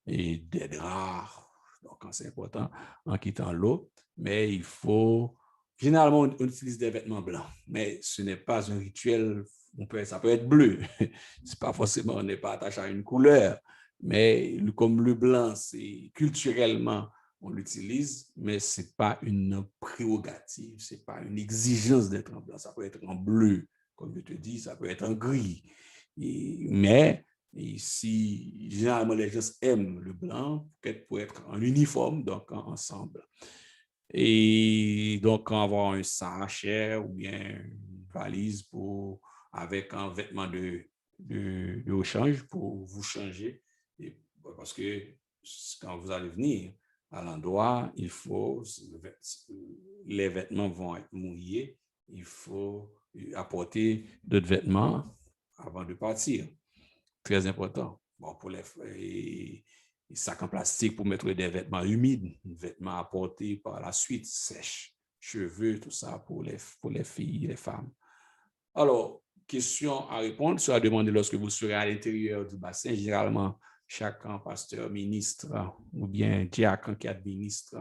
et des draps. Donc, c'est important en quittant l'eau. Mais il faut... Généralement, on utilise des vêtements blancs, mais ce n'est pas un rituel. Ça peut être bleu. C'est pas forcément, on n'est pas attaché à une couleur. Mais comme le blanc, c'est culturellement, on l'utilise, mais ce n'est pas une prérogative, ce n'est pas une exigence d'être en blanc. Ça peut être en bleu, comme je te dis, ça peut être en gris. Mais si généralement les gens aiment le blanc, peut-être pour être en uniforme, donc ensemble. Et donc avoir un sachet ou bien une valise avec un vêtement de rechange pour vous changer. Et parce que quand vous allez venir à l'endroit, les vêtements vont être mouillés, il faut apporter d'autres vêtements avant de partir. Très important. Bon, sacs en plastique pour mettre des vêtements humides, vêtements à porter par la suite, sèches, cheveux, tout ça pour les filles, les femmes. Alors, question à répondre sera demandée lorsque vous serez à l'intérieur du bassin. Généralement, chacun, pasteur, ministre ou bien diacre qui administre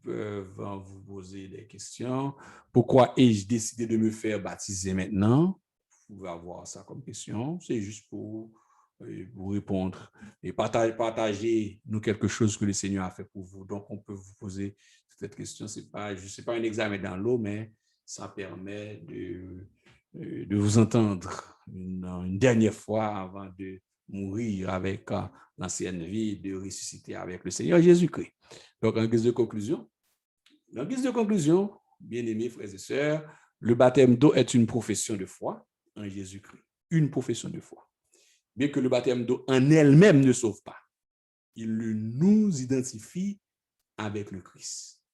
peuvent vous poser des questions. Pourquoi ai-je décidé de me faire baptiser maintenant? Vous pouvez avoir ça comme question. C'est juste pour vous répondre et partager nous quelque chose que le Seigneur a fait pour vous. Donc, on peut vous poser cette question. C'est pas un examen dans l'eau, mais ça permet de vous entendre une dernière fois avant de mourir avec l'ancienne vie, de ressusciter avec le Seigneur Jésus-Christ. Donc, en guise de conclusion, bien-aimés frères et sœurs, le baptême d'eau est une profession de foi en Jésus-Christ. Une profession de foi. Bien que le baptême d'eau en elle-même ne sauve pas, il nous identifie avec le Christ.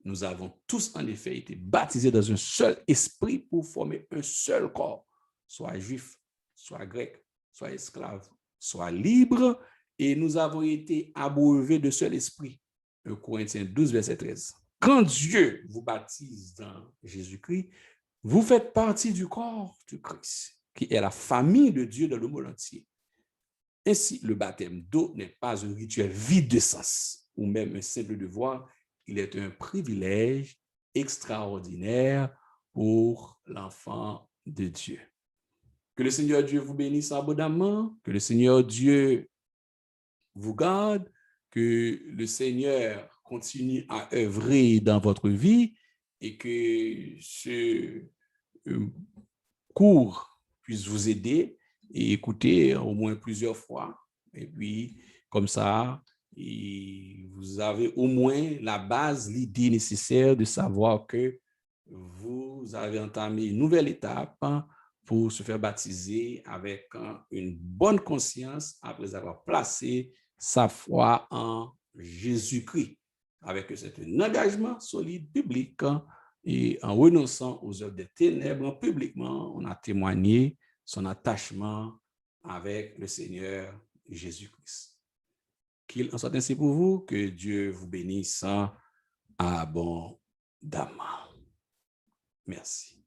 Nous avons tous en effet été baptisés dans un seul esprit pour former un seul corps, soit juif, soit grec, soit esclave, soit libre, et nous avons été abreuvés de seul esprit. 1 Corinthiens 12, verset 13. Quand Dieu vous baptise dans Jésus-Christ, vous faites partie du corps du Christ, qui est la famille de Dieu dans le monde entier. Ainsi, le baptême d'eau n'est pas un rituel vide de sens ou même un simple devoir, il est un privilège extraordinaire pour l'enfant de Dieu. Que le Seigneur Dieu vous bénisse abondamment, que le Seigneur Dieu vous garde, que le Seigneur continue à œuvrer dans votre vie et que ce cours puisse vous aider et écouter au moins plusieurs fois. Et puis, comme ça, et vous avez au moins la base, l'idée nécessaire de savoir que vous avez entamé une nouvelle étape pour se faire baptiser avec une bonne conscience après avoir placé sa foi en Jésus-Christ. Avec un engagement solide, biblique, et en renonçant aux œuvres des ténèbres publiquement, on a témoigné son attachement avec le Seigneur Jésus-Christ. Qu'il en soit ainsi pour vous, que Dieu vous bénisse abondamment. Merci.